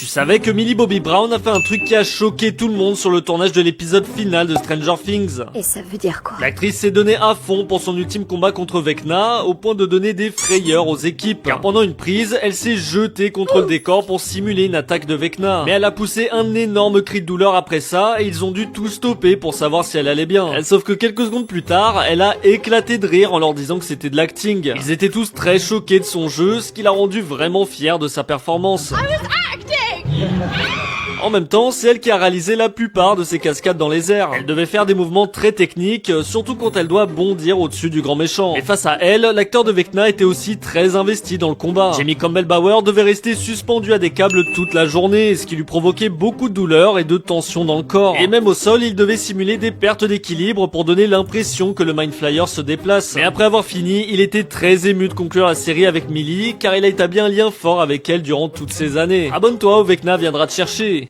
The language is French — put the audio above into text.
Tu savais que Millie Bobby Brown a fait un truc qui a choqué tout le monde sur le tournage de l'épisode final de Stranger Things. Et ça veut dire quoi? L'actrice s'est donnée à fond pour son ultime combat contre Vecna, au point de donner des frayeurs aux équipes. Car pendant une prise, elle s'est jetée contre le décor pour simuler une attaque de Vecna. Mais elle a poussé un énorme cri de douleur après ça, et ils ont dû tout stopper pour savoir si elle allait bien. Sauf que quelques secondes plus tard, elle a éclaté de rire en leur disant que c'était de l'acting. Ils étaient tous très choqués de son jeu, ce qui l'a rendu vraiment fière de sa performance. En même temps, c'est elle qui a réalisé la plupart de ses cascades dans les airs. Elle devait faire des mouvements très techniques, surtout quand elle doit bondir au-dessus du grand méchant. Et face à elle, l'acteur de Vecna était aussi très investi dans le combat. Jamie Campbell Bower devait rester suspendu à des câbles toute la journée, ce qui lui provoquait beaucoup de douleur et de tension dans le corps. Et même au sol, il devait simuler des pertes d'équilibre pour donner l'impression que le Mind Flyer se déplace. Mais après avoir fini, il était très ému de conclure la série avec Millie, car il a établi un lien fort avec elle durant toutes ces années. Abonne-toi ou Vecna viendra te chercher.